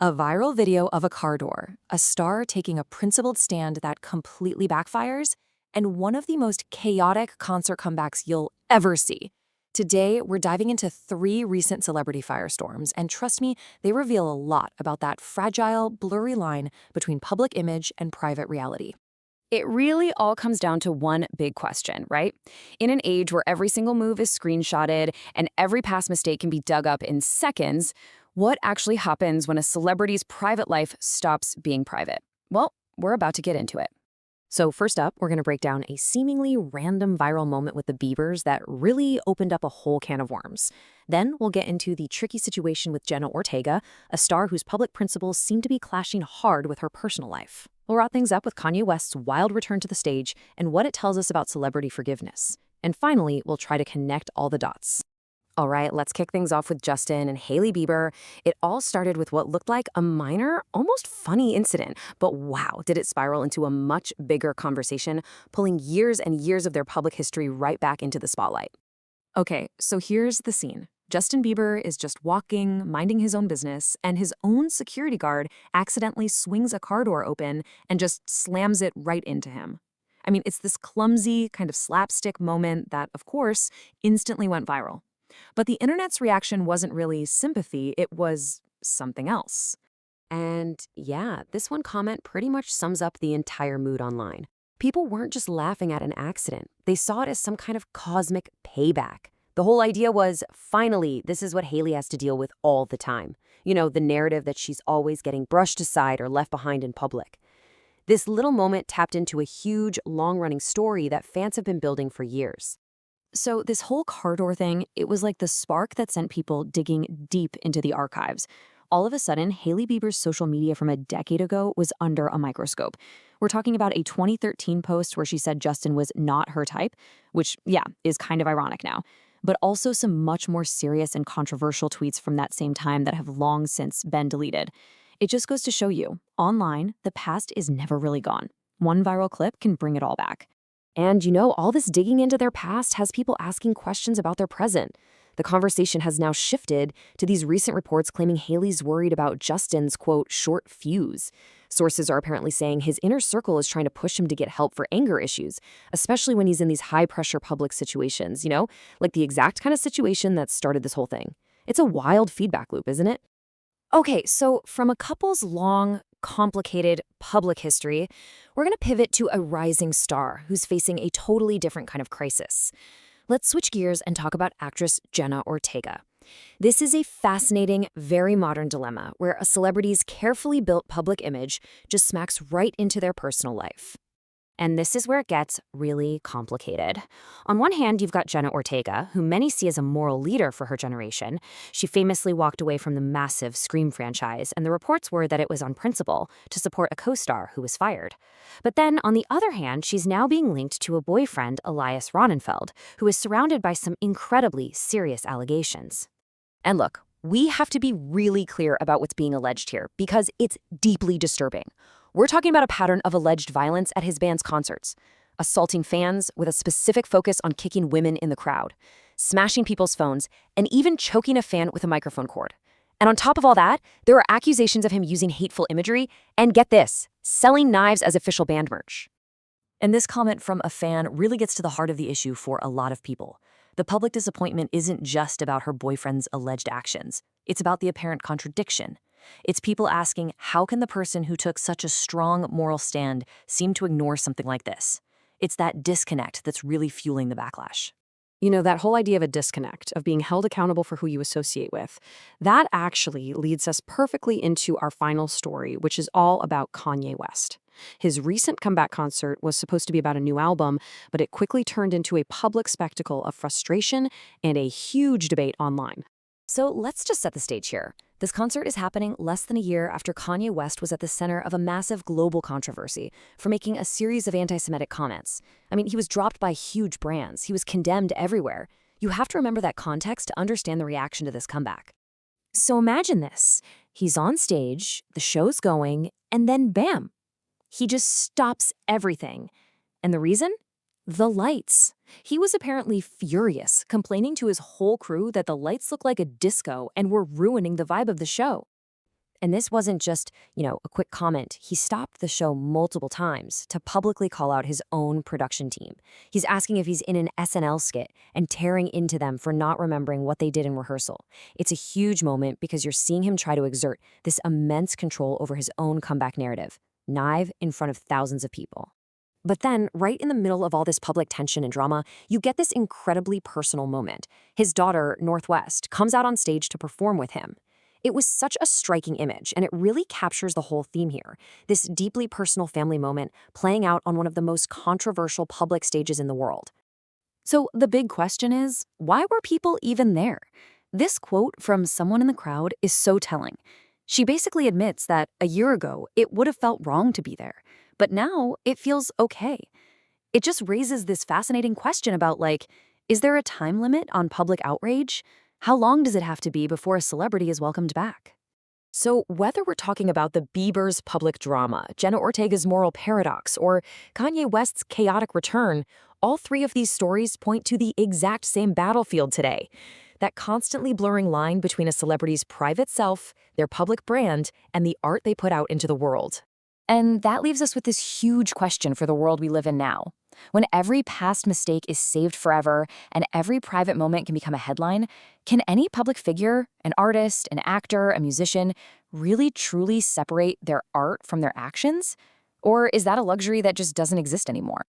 A viral video of a car door, a star taking a principled stand that completely backfires, and one of the most chaotic concert comebacks you'll ever see. Today, we're diving into 3 recent celebrity firestorms, and trust me, they reveal a lot about that fragile, blurry line between public image and private reality. It really all comes down to one big question, right? In an age where every single move is screenshotted and every past mistake can be dug up in seconds, what actually happens when a celebrity's private life stops being private? Well, we're about to get into it. So first up, we're going to break down a seemingly random viral moment with the Biebers that really opened up a whole can of worms. Then we'll get into the tricky situation with Jenna Ortega, a star whose public principles seem to be clashing hard with her personal life. We'll wrap things up with Kanye West's wild return to the stage and what it tells us about celebrity forgiveness. And finally, we'll try to connect all the dots. All right, let's kick things off with Justin and Hailey Bieber. It all started with what looked like a minor, almost funny incident, but wow, did it spiral into a much bigger conversation, pulling years and years of their public history right back into the spotlight. Okay, so here's the scene. Justin Bieber is just walking, minding his own business, and his own security guard accidentally swings a car door open and just slams it right into him. I mean, it's this clumsy, kind of slapstick moment that, of course, instantly went viral. But the internet's reaction wasn't really sympathy, it was something else. And yeah, this one comment pretty much sums up the entire mood online. People weren't just laughing at an accident, they saw it as some kind of cosmic payback. The whole idea was, finally, this is what Hailey has to deal with all the time. You know, the narrative that she's always getting brushed aside or left behind in public. This little moment tapped into a huge, long-running story that fans have been building for years. So this whole car door thing, it was like the spark that sent people digging deep into the archives. All of a sudden, Hailey Bieber's social media from a decade ago was under a microscope. We're talking about a 2013 post where she said Justin was not her type, which, yeah, is kind of ironic now. But also some much more serious and controversial tweets from that same time that have long since been deleted. It just goes to show you, online, the past is never really gone. One viral clip can bring it all back. And you know, all this digging into their past has people asking questions about their present. The conversation has now shifted to these recent reports claiming Hailey's worried about Justin's, quote, short fuse. Sources are apparently saying his inner circle is trying to push him to get help for anger issues, especially when he's in these high-pressure public situations, you know, like the exact kind of situation that started this whole thing. It's a wild feedback loop, isn't it? Okay, so from a couple's long, complicated public history, we're going to pivot to a rising star who's facing a totally different kind of crisis. Let's switch gears and talk about actress Jenna Ortega. This is a fascinating, very modern dilemma where a celebrity's carefully built public image just smacks right into their personal life. And this is where it gets really complicated. On one hand, you've got Jenna Ortega, who many see as a moral leader for her generation. She famously walked away from the massive Scream franchise, and the reports were that it was on principle to support a co-star who was fired. But then, on the other hand, she's now being linked to a boyfriend, Elias Ronenfeld, who is surrounded by some incredibly serious allegations. And look, we have to be really clear about what's being alleged here, because it's deeply disturbing. We're talking about a pattern of alleged violence at his band's concerts, assaulting fans with a specific focus on kicking women in the crowd, smashing people's phones, and even choking a fan with a microphone cord. And on top of all that, there are accusations of him using hateful imagery and, get this, selling knives as official band merch. And this comment from a fan really gets to the heart of the issue for a lot of people. The public disappointment isn't just about her boyfriend's alleged actions. It's about the apparent contradiction. It's people asking, how can the person who took such a strong moral stand seem to ignore something like this? It's that disconnect that's really fueling the backlash. You know, that whole idea of a disconnect, of being held accountable for who you associate with, that actually leads us perfectly into our final story, which is all about Kanye West. His recent comeback concert was supposed to be about a new album, but it quickly turned into a public spectacle of frustration and a huge debate online. So let's just set the stage here. This concert is happening less than a year after Kanye West was at the center of a massive global controversy for making a series of anti-Semitic comments. I mean, he was dropped by huge brands. He was condemned everywhere. You have to remember that context to understand the reaction to this comeback. So imagine this. He's on stage, the show's going, and then bam! He just stops everything. And the reason? The lights. He was apparently furious, complaining to his whole crew that the lights looked like a disco and were ruining the vibe of the show. And this wasn't just, a quick comment. He stopped the show multiple times to publicly call out his own production team. He's asking if he's in an SNL skit and tearing into them for not remembering what they did in rehearsal. It's a huge moment because you're seeing him try to exert this immense control over his own comeback narrative, live in front of thousands of people. But then, right in the middle of all this public tension and drama, you get this incredibly personal moment. His daughter, Northwest, comes out on stage to perform with him. It was such a striking image, and it really captures the whole theme here. This deeply personal family moment playing out on one of the most controversial public stages in the world. So the big question is, why were people even there? This quote from someone in the crowd is so telling. She basically admits that a year ago, it would have felt wrong to be there, but now it feels okay. It just raises this fascinating question about, is there a time limit on public outrage? How long does it have to be before a celebrity is welcomed back? So whether we're talking about the Bieber's public drama, Jenna Ortega's moral paradox, or Kanye West's chaotic return, all three of these stories point to the exact same battlefield today. That constantly blurring line between a celebrity's private self, their public brand, and the art they put out into the world. And that leaves us with this huge question for the world we live in now. When every past mistake is saved forever and every private moment can become a headline, can any public figure, an artist, an actor, a musician, really truly separate their art from their actions? Or is that a luxury that just doesn't exist anymore?